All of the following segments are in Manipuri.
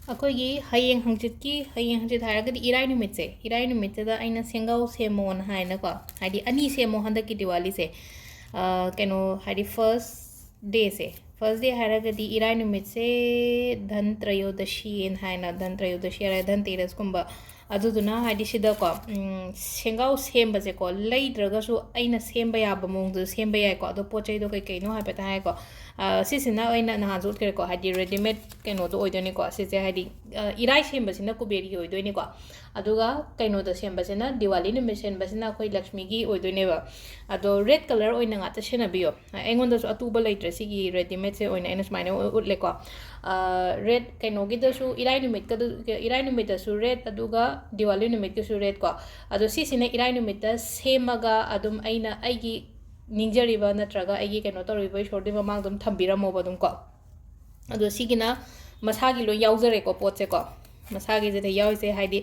ꯑꯩꯈꯣꯏꯒꯤ ꯍꯌꯦꯡ ꯍꯪꯆꯤꯠ ꯍꯥꯏꯔꯒꯗꯤ ꯏꯔꯥꯏ ꯅꯨꯃꯤꯠꯁꯦ ꯏꯔꯥꯏ ꯅꯨꯃꯤꯠꯁꯤꯗ ꯑꯩꯅ ꯁꯦꯡꯒꯥꯎ ꯁꯦꯝꯃꯣꯅ ꯍꯥꯏꯅꯀꯣ ꯍꯥꯏꯗꯤ ꯑꯅꯤ ꯁꯦꯝꯃꯣ ꯍꯟꯗꯛꯀꯤ ꯗꯤꯋꯥꯂꯤꯁꯦ ꯀꯩꯅꯣ ꯍꯥꯏꯗꯤ ꯐꯔꯁ ꯗꯦ ꯍꯥꯏꯔꯒꯗꯤ ꯏꯔꯥꯏ ꯅꯨꯃꯤꯠꯁꯦ ꯙꯟ ꯇ꯭ꯔꯌꯣꯗꯁꯤꯅ ꯍꯥꯏꯅ ꯙꯟ ꯇ꯭ꯔꯌꯣꯗꯁꯤ ꯍꯥꯏꯔ ꯙꯟꯇꯦꯔꯁꯀꯨꯝꯕ ꯑꯗꯨꯗꯨꯅ ꯍꯥꯏꯗꯤ ꯁꯤꯗꯀꯣ ꯁꯦꯡꯒꯥꯎ ꯁꯦꯝꯕꯁꯦꯀꯣ ꯂꯩꯗ꯭ꯔꯒꯁꯨ ꯑꯩꯅ ꯁꯦꯝꯕ ꯌꯥꯕ ꯃꯑꯣꯡꯗ ꯁꯦꯝꯕ ꯌꯥꯏꯀꯣ ꯑꯗꯣ ꯄꯣꯠ ꯆꯩꯗꯣ ꯀꯩꯅꯣ ꯍꯥꯏꯐꯦꯠꯇ ꯍꯥꯏꯀꯣ ꯁꯤꯁꯤꯅ ꯑꯣꯏꯅ ꯅꯍꯥꯟꯁꯨ ꯎꯠꯈ꯭ꯔꯦꯀꯣ ꯍꯥꯏꯗꯤ ꯔꯦꯗꯤꯃꯦड ꯀꯩꯅꯣꯗꯣ ꯑꯣꯏꯗꯣꯏꯅꯤꯀꯣ ꯁꯤꯁꯦ ꯍꯥꯏꯗꯤ ꯏꯔꯥꯏ ꯁꯦꯝꯕꯁꯤꯅ ꯀꯨꯕꯦꯔꯒꯤ ꯑꯣꯏꯗꯣꯏꯅꯤꯀꯣ ꯑꯗꯨꯒ ꯀꯩꯅꯣꯗ ꯁꯦꯝꯕꯁꯤꯅ ꯗꯤꯋꯥꯂꯤ ꯅꯨꯃꯤꯠ ꯁꯦꯝꯕꯁꯤꯅ ꯑꯩꯈꯣꯏ ꯂꯛꯁꯃꯤꯒꯤ ꯑꯣꯏꯗꯣꯏꯅꯦꯕ ꯑꯗꯣ ꯔꯦꯗ ꯀꯂꯔ ꯑꯣꯏꯅ ꯉꯥꯛꯇ ꯁꯤꯖꯤꯟꯅꯕꯤꯌꯣ ꯑꯩꯉꯣꯟꯗꯁꯨ ꯑꯇꯨꯕ ꯂꯩꯇ꯭ꯔꯦ ꯁꯤꯒꯤ ꯔꯦꯗꯤꯃꯦꯗꯁꯦ ꯑꯣꯏꯅ ꯑꯩꯅ ꯁꯨꯃꯥꯏꯅ ꯎꯠꯂꯦꯀꯣ ꯔꯦꯗ ꯀꯩꯅꯣꯒꯤꯗꯁꯨ ꯏꯔꯥꯏ ꯅꯨꯃꯤꯠꯇꯁꯨ ꯔꯦꯗ ꯑꯗꯨꯒ ꯗꯤꯋꯥꯂꯤ ꯅꯨꯃꯤꯠꯀꯤꯁꯨ ꯔꯦꯗ ꯀꯣ ꯑꯗꯣ ꯁꯤꯁꯤꯅ ꯏꯔꯥꯏ ꯅꯨꯃꯤꯠꯇ ꯁꯦꯝꯃꯒ ꯑꯗꯨꯝ ꯑꯩꯒꯤ ꯅꯤꯡꯖꯔꯤꯕ ꯅꯠꯇ꯭ꯔꯒ ꯑꯩꯒꯤ ꯀꯩꯅꯣ ꯇꯧꯔꯤꯕ ꯏꯁꯣꯔꯗꯨꯒꯤ ꯃꯃꯥꯡꯗ ꯑꯗꯨꯝ ꯊꯝꯕꯤꯔꯝꯃꯣꯕ ꯑꯗꯨꯝ ꯀꯣ ꯑꯗꯣ ꯁꯤꯒꯤꯅ ꯃꯁꯥꯒꯤ ꯂꯣꯏ ꯌꯥꯎꯖꯔꯦꯀꯣ ꯄꯣꯠꯁꯦꯀꯣ ꯃꯁꯥꯒꯤꯁꯤꯗ ꯌꯥꯎꯔꯤꯁꯦ ꯍꯥꯏꯗꯤ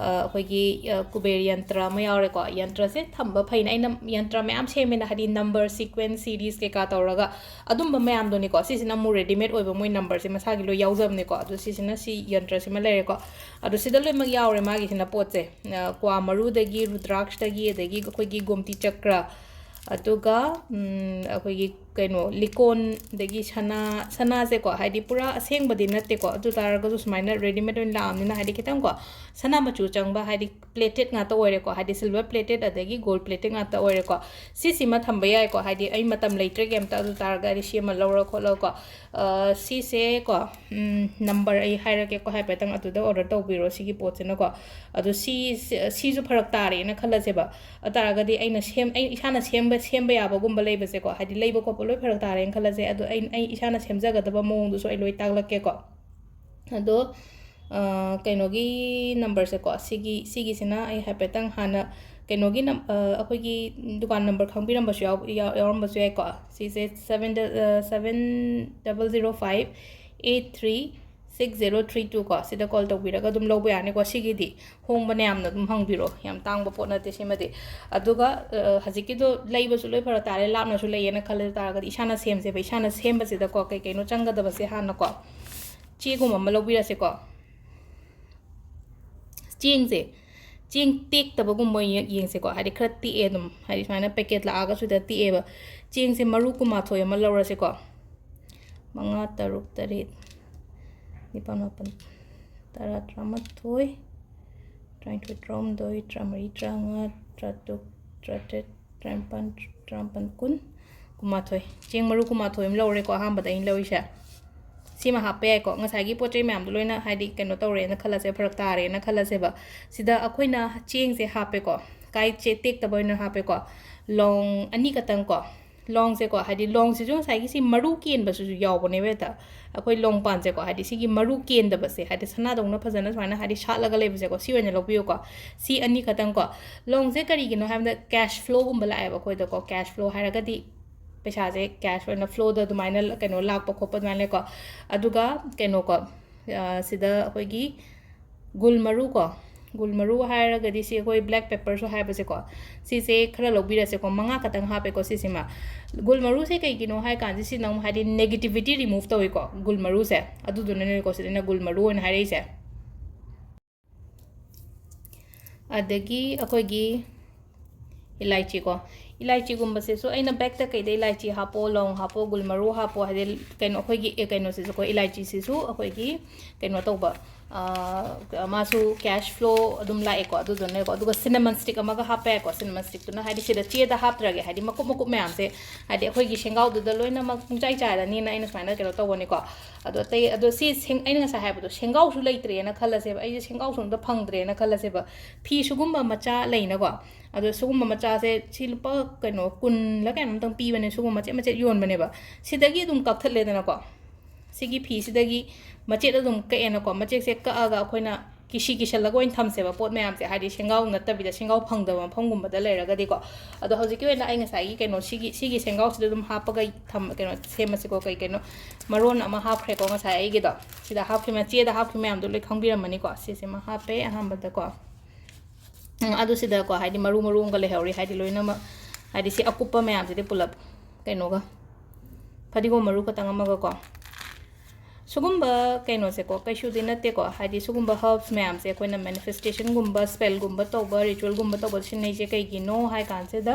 ꯑꯩꯈꯣꯏꯒꯤ ꯀꯨꯕꯦꯔ ꯌꯟꯇ꯭ꯔ ꯑꯃ ꯌꯥꯎꯔꯦꯀꯣ ꯌꯟꯇ꯭ꯔꯁꯦ ꯊꯝꯕ ꯐꯩꯅ ꯑꯩꯅ ꯌꯟꯇ꯭ꯔ ꯃꯌꯥꯝ ꯁꯦꯝꯃꯦꯅ ꯍꯥꯏꯗꯤ ꯅꯝꯕꯔ ꯁꯤꯀ꯭ꯋꯦꯟꯁ ꯁꯤꯔꯤꯁ ꯀꯩꯀꯥ ꯇꯧꯔꯒ ꯑꯗꯨꯝꯕ ꯃꯌꯥꯝꯗꯨꯅꯤꯀꯣ ꯁꯤꯁꯤꯅ ꯑꯃꯨꯛ ꯔꯦꯗꯤꯃꯦꯗ ꯑꯣꯏꯕ ꯃꯣꯏ ꯅꯝꯕꯔꯁꯦ ꯃꯁꯥꯒꯤ ꯂꯣꯏ ꯌꯥꯎꯖꯕꯅꯦꯀꯣ ꯑꯗꯣ ꯁꯤꯁꯤꯅ ꯁꯤ ꯌꯟꯇ꯭ꯔꯁꯤꯃ ꯂꯩꯔꯦꯀꯣ ꯑꯗꯣ ꯁꯤꯗ ꯂꯣꯏꯅꯃꯛ ꯌꯥꯎꯔꯦ ꯃꯥꯒꯤꯁꯤꯅ ꯄꯣꯠꯁꯦ ꯀ꯭ꯋꯥ ꯃꯔꯨꯗꯒꯤ ꯔꯨꯗ꯭ꯔꯥꯛꯁꯇꯒꯤ ꯑꯗꯒꯤ ꯑꯩꯈꯣꯏꯒꯤ ꯒꯣꯝꯇꯤ ꯆꯀ꯭ꯔ ꯑꯗꯨꯒ ꯑꯩꯈꯣꯏꯒꯤ ꯀꯩꯅꯣ ꯂꯤꯀꯣꯟꯗꯒꯤ ꯁꯅꯥꯁꯦꯀꯣ ꯍꯥꯏꯗꯤ ꯄꯨꯔꯥ ꯑꯁꯦꯡꯕꯗꯤ ꯅꯠꯇꯦꯀꯣ ꯑꯗꯨ ꯇꯥꯔꯒꯁꯨ ꯁꯨꯃꯥꯏꯅ ꯔꯦꯗꯤꯃꯦꯗ ꯑꯣꯏꯅ ꯂꯥꯛꯑꯕꯅꯤꯅ ꯍꯥꯏꯗꯤ ꯈꯤꯇꯪꯀꯣ ꯁꯅꯥ ꯃꯆꯨ ꯆꯪꯕ ꯍꯥꯏꯗꯤ ꯄ꯭ꯂꯦꯇꯦꯠ ꯉꯥꯛꯇ ꯑꯣꯏꯔꯦꯀꯣ ꯍꯥꯏꯗꯤ ꯁꯤꯜꯚꯔ ꯄ꯭ꯂꯦꯇꯦꯠ ꯑꯗꯒꯤ ꯒꯣꯜ ꯄ꯭ꯂꯦꯇꯦꯠ ꯉꯥꯛꯇ ꯑꯣꯏꯔꯦꯀꯣ ꯁꯤꯁꯤꯃ ꯊꯝꯕ ꯌꯥꯏꯀꯣ ꯍꯥꯏꯗꯤ ꯑꯩ ꯃꯇꯝ ꯂꯩꯇ꯭ꯔꯦ ꯀꯩꯝꯇ ꯑꯗꯨ ꯇꯥꯔꯒꯗꯤ ꯁꯤ ꯑꯃ ꯂꯧꯔ ꯈꯣꯠꯂꯒꯀꯣ ꯁꯤꯁꯦ ꯀꯣ ꯅꯝꯕꯔ ꯑꯩ ꯍꯥꯏꯔꯛꯀꯦꯀꯣ ꯍꯥꯏꯐꯦꯠꯇꯪ ꯑꯗꯨꯗ ꯑꯣꯔꯗꯔ ꯇꯧꯕꯤꯔꯣ ꯁꯤꯒꯤ ꯄꯣꯠꯁꯤꯅꯀꯣ ꯑꯗꯣ ꯁꯤꯁꯨ ꯐꯔꯛ ꯇꯥꯔꯦꯅ ꯈꯜꯂꯁꯦꯕ ꯑꯗꯨ ꯇꯥꯔꯒꯗꯤ ꯑꯩ ꯏꯁꯥꯅ ꯁꯦꯝꯕ ꯌꯥꯕꯒꯨꯝꯕ ꯂꯩꯕꯁꯦꯀꯣ ꯍꯥꯏꯗꯤ ꯂꯩꯕ ꯈꯣꯠꯄ ꯂꯣꯏ ꯐꯔꯛ ꯇꯥꯔꯦꯅ ꯈꯜꯂꯁꯦ ꯑꯗꯣ ꯑꯩ ꯏꯁꯥꯅ ꯁꯦꯝꯖꯒꯗꯕ ꯃꯑꯣꯡꯗꯨꯁꯨ ꯑꯩ ꯂꯣꯏ ꯇꯥꯛꯂꯛꯀꯦꯀꯣ ꯑꯗꯣ ꯀꯩꯅꯣꯒꯤ ꯅꯝꯕꯔꯁꯦꯀꯣ ꯁꯤꯒꯤꯁꯤꯅ ꯑꯩ ꯍꯥꯏꯐꯦꯠꯇꯪ ꯍꯥꯟꯅ ꯀꯩꯅꯣꯒꯤ ꯑꯩꯈꯣꯏꯒꯤ ꯗꯨꯀꯥꯟ ꯅꯝꯕꯔ ꯈꯪꯕꯤꯔꯝꯕꯁꯨ ꯌꯥꯎꯔꯝꯕꯁꯨ ꯌꯥꯏꯀꯣ ꯁꯤꯁꯦ 7005836032 ꯀꯣ ꯁꯤꯗ ꯀꯣꯜ ꯇꯧꯕꯤꯔꯒ ꯑꯗꯨꯝ ꯂꯧꯕ ꯌꯥꯅꯤꯀꯣ ꯁꯤꯒꯤꯗꯤ ꯍꯣꯡꯕꯅ ꯌꯥꯝꯅ ꯑꯗꯨꯝ ꯍꯪꯕꯤꯔꯣ ꯌꯥꯝ ꯇꯥꯡꯕ ꯄꯣꯠ ꯅꯠꯇꯦ ꯁꯤꯃꯗꯤ ꯑꯗꯨꯒ ꯍꯧꯖꯤꯛꯀꯤꯗꯣ ꯂꯩꯕꯁꯨ ꯂꯣꯏ ꯐꯔꯛ ꯇꯥꯔꯦ ꯂꯥꯞꯅꯁꯨ ꯂꯩꯌꯦꯅ ꯈꯜꯂ ꯇꯥꯔꯒꯗꯤ ꯏꯁꯥꯅ ꯁꯦꯝꯁꯦꯕ ꯏꯁꯥꯅ ꯁꯦꯝꯕꯁꯤꯗꯀꯣ ꯀꯩꯅꯣ ꯆꯪꯒꯗꯕꯁꯦ ꯍꯥꯟꯅꯀꯣ ꯆꯦꯒꯨꯝꯕ ꯑꯃ ꯂꯧꯕꯤꯔꯁꯦꯀꯣ ꯆꯦꯡ ꯇꯦꯛꯇꯕꯒꯨꯝꯕ ꯌꯦꯡꯁꯦꯀꯣ ꯍꯥꯏꯗꯤ ꯈꯔ ꯇꯦꯛꯑꯦ ꯑꯗꯨꯝ ꯍꯥꯏꯗꯤ ꯁꯨꯃꯥꯏꯅ ꯄꯦꯀꯦꯠ ꯂꯥꯛꯑꯒ ꯁꯤꯗ ꯇꯦꯛꯑꯦꯕ ꯆꯦꯡꯁꯦ ꯃꯔꯨ 12 ꯑꯃ ꯂꯧꯔꯁꯦꯀꯣ 5 6 7 8 9 10 11 12 13 14 15 16 17 18 19 20 19 ꯆꯦꯡ ꯃꯔꯨ 12 ꯑꯃ ꯂꯧꯔꯦꯀꯣ ꯑꯍꯥꯟꯕꯗ ꯑꯩꯅ ꯂꯧꯔꯤꯁꯦ ꯁꯤꯃ ꯍꯥꯞꯄ ꯌꯥꯏꯀꯣ ꯉꯁꯥꯏꯒꯤ ꯄꯣꯠ ꯆꯩ ꯃꯌꯥꯝꯗꯣ ꯂꯣꯏꯅ ꯍꯥꯏꯗꯤ ꯀꯩꯅꯣ ꯇꯧꯔꯦꯅ ꯈꯜꯂꯁꯦ ꯐꯔꯛ ꯇꯥꯔꯦꯅ ꯈꯜꯂꯁꯦꯕ ꯁꯤꯗ ꯑꯩꯈꯣꯏꯅ ꯆꯦꯡꯁꯦ ꯍꯥꯞꯄꯦꯀꯣ ꯇꯦꯛꯇꯕ ꯑꯣꯏꯅ ꯍꯥꯞꯄꯦꯀꯣ ꯂꯣꯡ ꯑꯅꯤ ꯈꯛꯇꯪꯀꯣ ꯂꯣꯡꯁꯦꯀꯣ ꯍꯥꯏꯗꯤ ꯂꯣꯡꯁꯤꯁꯨ ꯉꯁꯥꯏꯒꯤ ꯁꯤ ꯃꯔꯨ ꯀꯦꯟꯕꯁꯤꯁꯨ ꯌꯥꯎꯕꯅꯦꯕ ꯍꯦꯛꯇ ꯑꯩꯈꯣꯏ ꯂꯣꯡ ꯄꯥꯟꯁꯦꯀꯣ ꯍꯥꯏꯗꯤ ꯁꯤꯒꯤ ꯃꯔꯨ ꯀꯦꯟꯗꯕꯁꯦ ꯍꯥꯏꯗꯤ ꯁꯅꯥꯗꯧꯅ ꯐꯖꯅ ꯁꯨꯃꯥꯏꯅ ꯍꯥꯏꯗꯤ ꯁꯥꯠꯂꯒ ꯂꯩꯕꯁꯦꯀꯣ ꯁꯤ ꯑꯣꯏꯅ ꯂꯧꯕꯤꯌꯨꯀꯣ ꯁꯤ ꯑꯅꯤ ꯈꯛꯇꯪꯀꯣ ꯂꯣꯡꯁꯦ ꯀꯔꯤꯒꯤꯅꯣ ꯍꯥꯏꯕꯗ ꯀꯦꯁ ꯐ꯭ꯂꯣꯒꯨꯝꯕ ꯂꯥꯛꯑꯦꯕ ꯑꯩꯈꯣꯏꯗꯀꯣ ꯀꯦꯁ ꯐ꯭ꯂꯣ ꯍꯥꯏꯔꯒꯗꯤ ꯄꯩꯁꯥꯁꯦ ꯀꯦꯁ ꯑꯣꯏꯅ ꯐ꯭ꯂꯣꯗ ꯑꯗꯨꯃꯥꯏꯅ ꯀꯩꯅꯣ ꯂꯥꯛꯄ ꯈꯣꯠꯄ ꯑꯗꯨꯃꯥꯏꯅ ꯂꯩꯀꯣ ꯑꯗꯨꯒ ꯀꯩꯅꯣꯀꯣ ꯁꯤꯗ ꯑꯩꯈꯣꯏꯒꯤ ꯒꯨꯜ ꯃꯔꯨ ꯍꯥꯏꯔꯒꯗꯤ ꯁꯤ ꯑꯩꯈꯣꯏ ꯕ꯭ꯂꯦꯛ ꯄꯦꯄꯔꯁꯨ ꯍꯥꯏꯕꯁꯦꯀꯣ ꯁꯤꯁꯦ ꯈꯔ ꯂꯧꯕꯤꯔꯁꯦꯀꯣ 5 ꯈꯛꯇꯪ ꯍꯥꯞꯄꯦꯀꯣ ꯁꯤꯁꯤꯃ ꯒꯨꯜ ꯃꯔꯨꯁꯦ ꯀꯩꯒꯤꯅꯣ ꯍꯥꯏ ꯀꯥꯟꯗ ꯁꯤꯅ ꯑꯃꯨꯛ ꯍꯥꯏꯗꯤ ꯅꯦꯒꯦꯇꯤꯚꯤꯇꯤ ꯔꯤꯃꯨꯚ ꯇꯧꯋꯤꯀꯣ ꯒꯨꯜ ꯃꯔꯨꯁꯦ ꯑꯗꯨꯗꯨꯅꯅꯦꯀꯣ ꯁꯤꯗꯅ ꯒꯨꯜ ꯃꯔꯨ ꯑꯣꯏꯅ ꯍꯥꯏꯔꯛꯏꯁꯦ ꯑꯗꯒꯤ ꯑꯩꯈꯣꯏꯒꯤ ꯏꯂꯥꯏꯆꯤꯒꯨꯝꯕꯁꯤꯁꯨ ꯑꯩꯅ ꯕꯦꯛꯇ ꯀꯩꯗ ꯏꯂꯥꯏꯆꯤ ꯍꯥꯞꯄꯣ ꯂꯣꯡ ꯍꯥꯞꯄꯣ ꯒꯨꯜ ꯃꯔꯨ ꯍꯥꯞꯄꯣ ꯍꯥꯏꯗꯤ ꯀꯩꯅꯣ ꯑꯩꯈꯣꯏꯒꯤ ꯀꯩꯅꯣꯁꯤꯁꯨ ꯑꯩꯈꯣꯏ ꯏꯂꯥꯏꯆꯤꯁꯤꯁꯨ ꯑꯩꯈꯣꯏꯒꯤ ꯀꯩꯅꯣ ꯇꯧꯕ ꯃꯥꯁꯨ ꯀꯦꯁ ꯐ꯭ꯂꯣ ꯑꯗꯨꯝ ꯂꯥꯛꯑꯦꯀꯣ ꯑꯗꯨꯗꯨꯅꯦꯀꯣ ꯑꯗꯨꯒ ꯁꯤꯅꯃꯟ ꯁ꯭ꯇꯤꯛ ꯑꯃꯒ ꯍꯥꯞꯄ ꯌꯥꯏꯀꯣ ꯁꯤꯅꯃꯟ ꯁ꯭ꯇꯤꯛꯇꯨꯅ ꯍꯥꯏꯗꯤ ꯁꯤꯗ ꯆꯦꯗ ꯍꯥꯞꯇ꯭ꯔꯒꯦ ꯍꯥꯏꯗꯤ ꯃꯀꯨꯞ ꯃꯌꯥꯝꯁꯦ ꯍꯥꯏꯗꯤ ꯑꯩꯈꯣꯏꯒꯤ ꯁꯦꯡꯒꯥꯎꯗꯨꯗ ꯂꯣꯏꯅꯃꯛ ꯄꯨꯡꯆꯥꯏ ꯆꯥꯏꯔꯅꯤꯅ ꯑꯩꯅ ꯁꯨꯃꯥꯏꯅ ꯀꯩꯅꯣ ꯇꯧꯕꯅꯤꯀꯣ ꯑꯗꯣ ꯑꯩꯅ ꯉꯁꯥꯏ ꯍꯥꯏꯕꯗꯣ ꯁꯦꯡꯒꯥꯎꯁꯨ ꯂꯩꯇ꯭ꯔꯦꯅ ꯈꯜꯂꯁꯦꯕ ꯑꯩꯁꯦ ꯁꯦꯡꯒꯥꯎꯁꯨ ꯑꯝꯇ ꯐꯪꯗ꯭ꯔꯦꯅ ꯈꯜꯂꯁꯦꯕ ꯐꯤ ꯁꯨꯒꯨꯝꯕ ꯃꯆꯥ ꯂꯩꯅꯀꯣ ꯑꯗꯣ ꯁꯤꯒꯨꯝꯕ ꯃꯆꯥꯁꯦ ꯁꯤ ꯂꯨꯄꯥ ꯀꯩꯅꯣ 10ꯂ ꯀꯩꯅꯣꯝꯇꯪ ꯄꯤꯕꯅꯦ ꯁꯤꯒꯨꯝꯕ ꯃꯆꯦꯠ ꯌꯣꯟꯕꯅꯦꯕ ꯁꯤꯗꯒꯤ ꯑꯗꯨꯝ ꯀꯛꯊꯠꯂꯦꯗꯅꯀꯣ ꯁꯤꯒꯤ ꯐꯤꯁꯤꯗꯒꯤ ꯃꯆꯦꯠ ꯑꯗꯨꯝ ꯀꯛꯑꯦꯅꯀꯣ ꯃꯆꯦꯠꯁꯦ ꯀꯛꯑꯒ ꯑꯩꯈꯣꯏꯅ ꯀꯤꯁꯜꯂꯒ ꯑꯣꯏꯅ ꯊꯝꯁꯦꯕ ꯄꯣꯠ ꯃꯌꯥꯝꯁꯦ ꯍꯥꯏꯗꯤ ꯁꯦꯡꯒꯥꯎ ꯅꯠꯇꯕꯤꯗ ꯁꯦꯡꯒꯥꯎ ꯐꯪꯗꯕ ꯃꯐꯝꯒꯨꯝꯕꯗ ꯂꯩꯔꯒꯗꯤꯀꯣ ꯑꯗꯣ ꯍꯧꯖꯤꯛꯀꯤ ꯑꯣꯏꯅ ꯑꯩ ꯉꯁꯥꯏꯒꯤ ꯀꯩꯅꯣ ꯁꯤꯒꯤ ꯁꯦꯡꯒꯥꯎꯁꯤꯗ ꯑꯗꯨꯝ ꯍꯥꯞꯄꯒ ꯀꯩꯅꯣ ꯁꯦꯝꯃꯁꯤꯀꯣ ꯀꯩꯅꯣ ꯃꯔꯣꯟ ꯑꯃ ꯍꯥꯞꯈ꯭ꯔꯦꯀꯣ ꯉꯁꯥꯏ ꯑꯩꯒꯤꯗꯣ ꯁꯤꯗ ꯆꯦꯗ ꯍꯥꯞꯈꯤꯕ ꯃꯌꯥꯝꯗꯣ ꯂꯣꯏ ꯈꯪꯕꯤꯔꯝꯃꯅꯤꯀꯣ ꯁꯤꯁꯤꯃ ꯍꯥꯞꯄꯦ ꯑꯍꯥꯟꯕꯗꯀꯣ ꯑꯗꯨ ꯁꯤꯗꯀꯣ ꯍꯥꯏꯗꯤ ꯃꯔꯨ ꯑꯃꯒ ꯂꯩꯍꯧꯔꯤ ꯍꯥꯏꯗꯤ ꯂꯣꯏꯅꯃꯛ ꯍꯥꯏꯗꯤ ꯁꯤ ꯑꯀꯨꯞꯄ ꯃꯌꯥꯝꯁꯤꯗꯤ ꯄꯨꯂꯞ ꯀꯩꯅꯣꯒ ꯐꯗꯤꯒꯣꯝ ꯃꯔꯨ ꯈꯛꯇꯪ ꯑꯃꯒꯀꯣ सुगुम्बा कꯩनोसेको कैसुदि नत्तेको हाइदि सुगुम्बा हर्ब्स मैम से अखोइना मैनिफेस्टेशन गुम्बा स्पेल गुम्बा तौबा रिचुअल गुम्बा तौबा सिनैसे कैगिनो हाइ कांसेदा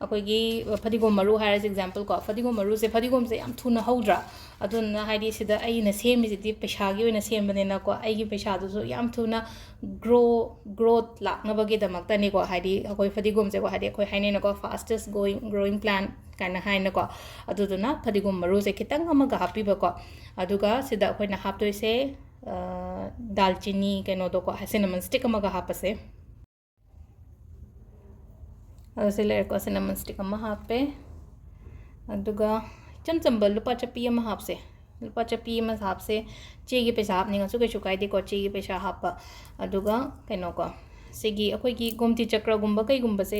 अखोइगी फदिगोम मरु हाइरस एग्जांपल को फदिगोम मरु से फदिगोम से याम थुना हौद्रा अदुना हाइदि सिदा अइना सेमिजिदि पैसागी ओइना सेमबनेना को अइगी पैसादुसु याम थुना ग्रोथ लाक्नबगे दमक्तनि को हाइदि अखोइ फदिगोम से को हाइदि अखोइ हाइनेना को फास्टेस्ट ग्रोइंग प्लांट काइना हाइना को अदुदुना फदिगोम मरु से खितंग अमगा हापिबा को अदुगा सिदा अखोइना हाप्तोइसे दालचीनी कइनोदो को सिनेमन स्टिक अमगा हापसे अदुसे लेरको सिनेमन स्टिक अमा हापे अदुगा चमचंबा लुपा चप्पी अमा हापसे लुपा चप्पी अमा हापसे चेगी पैसा हापनिंगसु कैसु काइदेको चेगी पैसा हापा अदुगा कइनोको सिगी अखोइगी गोमती चक्र गुम्बा कईगुम्बा से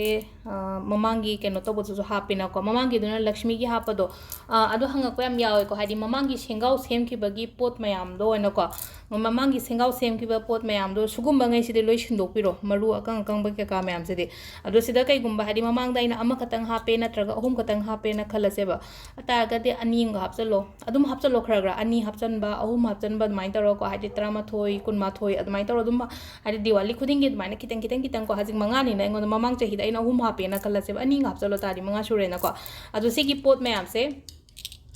ममांगी कइनो तौबसु हापिनाको ममांगी दुना लक्ष्मी की हापदो अदो हंगको याम यावेको हाइदि ममांगी सेंगाव सेमखिबगी पोत मयामदो ओइनको ममांगी सेंगाव सेमखिबा पोत मयामदो सुगुम्बा ngaisidि लोइ सिंदोकपिरो मरु अकंग अकंग बकेका मयामसिदि अदो सिदा कईगुम्बा हाइदि ममांगदा आइना अमा खतंग हापे नत्रगा अहुम खतंग हापे न खलसेबा अतागदि अनिंग हापचलो अदुम हापचलो खरगरा अनि हापचनबा अहुम हापचनबा दुमाइन तौरको हाइदि 13 कुनमाथोय अदुमाइन तौर अदुम हाइदि दिवाली खुदिंगी दुमाइन खितंग खितंग खितंग को हाजिक मंगानी ना इंगोन ममांग चाहिदा इन अहुम हापेना खलसेबा अनि हापचलो तादि मंगा सुरेना को अदु सिगी पोत मयामसे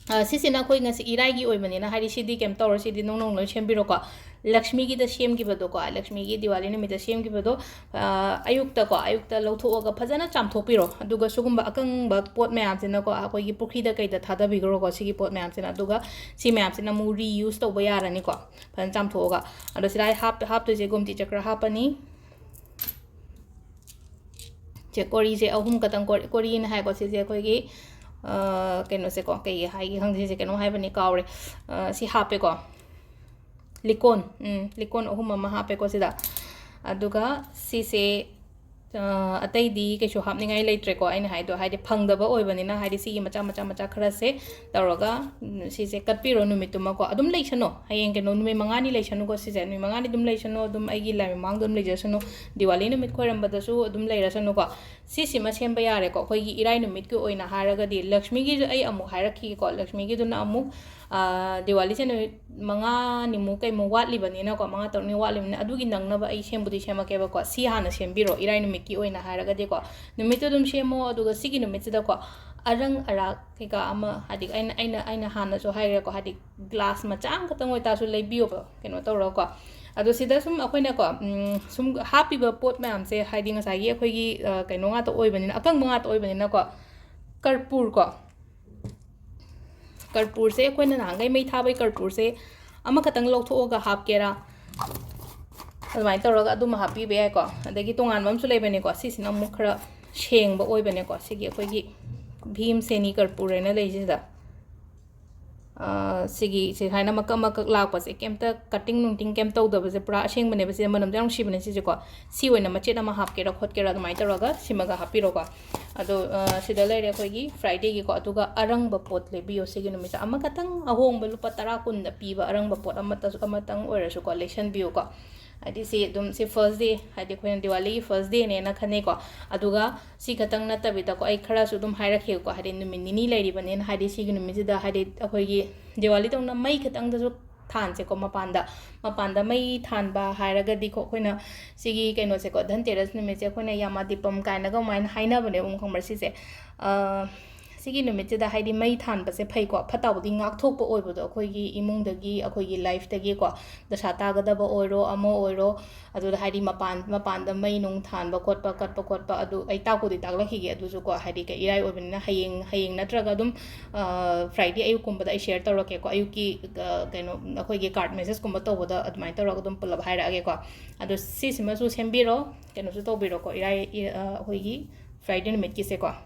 सिसिना कोई ngasi irai gi oibani na hari sidi kem tawr sidi nong nong loi sembiro ko lakshmi gi da sem gi bado ko lakshmi gi diwali numit da sem gi bado ayukta lotho ga phajana chamthopiro aduga sugumba akang ba pot mayam sina ko akoi gi pukhi da kai da thada bigro ko sigi pot mayam sina aduga si mayam sina mu reuse to ba yarani ko phan chamtho ga ado sirai hap to je gomti chakra hapani che kori je ahum katang kori na hai ko se je koi gi कहीं से को कई हाई हंग से कहीं हाई बनी कावरे सी हापे को लिकोन अहुम अमा हापे को सिदा अदुगा सी से अतैदी कैसु हापनिंगाई लेट्रेको आइन हाइदो हाइदे फंगदबा ओइबनिना हाइदे सी मचा मचा मचा खरा से तौरगा सी से कटपिरो नुमितुमा को अदुम लेसनो हयें के नुमि मंगानी लेसनो को सी से नुमि मंगानी दुम लेसनो अदुम आइगी लाइ मांग दुम लेजसनो दिवाली नुमित खोरंबदसु अदुम लेरसनो को सी सी मसेम बयारे को खोगी इराई नुमित के ओइना हारगदी लक्ष्मी की जो आई अमु हारखी को लक्ष्मी की दुना अमु दिवाली से मंगा निमु कई मु वाटलिबनिना को मंगा तौरनि वाटलिबनिना अदुगी नंगनबा आई सेमबुदी सेमकेबा को सी हाना सेमबिरो इराई नुमित की ओइना हारगदी को नुमित दुम सेमो अदुगा सिगी नुमित सिदा को अरंग अरा केका अमा हादि आइना हाना जो हाइरे को हादि ग्लास मचांग खतंग ओइतासु लेबियो केनो तौरो को अदो सिदा सुम अखोइना को सुम हापीबा पोत मैम से हाइदि ngसागी अखोइगी canoe nga to oibani na akang nga to oibani na ko कर्पूर से अखोइना नांgai मई थाबै कर्पूर से अमा खतंग लौथोगा हापकेरा अदुमाइ तौरगा अदुम हापी बे को अदगी तोंगान ममसु लेबने को सिसिना मु खरा शेंगबा ओइबने को सिगी अखोइगी भीम सेनी कर्पूर रेना लेजिदा सिगी से हाइना मक लाप से केमता कटिंग नुटिंग केम तौदबसे पुरा असेंग बने बसे मनम जांग शिबने सिजे को सी ओइना मचेट अमा हापकेरा खोटकेरा अदुमाइ तौरगा सिमगा हापिरो को अदो सिदा लेरे अखोइगी फ्राइडे की को अदुगा अरंग ब पोत लेबियो सिगी नुमिसा अमा खतंग अहोंग ब लुपा 10 कुन द पीबा अरंग ब पोत अमतंग ओइरसु को लेसन बियो को हाइदि से दुम से फर्स्ट डे हाइदि खोइन दिवाली फर्स्ट डे ने ना खने को अदुगा सी खतंग नतबिदा को आई खरा सु दुम हाइरखे को हाइदि नुमिन निनी लेरिबने हाइदि सिगी नुमिजिदा हाइदि अखोइगी दिवाली तौना मई खतंग दसु थान से को मपानदा मई थानबा हाइरगदि को खोइना सिगी कैनो से को धनतेरस नुमित से खोइना यामा दीपम काइना गो माइन हाइना बने उम खंबर सिसे सिगी नुमितदा हाइदि मई थानबसे फै को फतावदि ngakthokpa oibodo akhoi imungdagi akhoi life tagi ko dasa tagadaba oiro amo oiro adu haidi mapan da mai nung thanba khotpa katpa adu ai takodi taglakhi adu ju ko haidi ka irai oibina hayeng natraga dum friday ayukumba da I share tawrake ko ayuki kaino akhoi ge card message kumba tawboda admai tawraga dum pulab haira age ko adu sisima su sembiro kaino su tawbiro ko irai akhoi gi friday numit ki se ko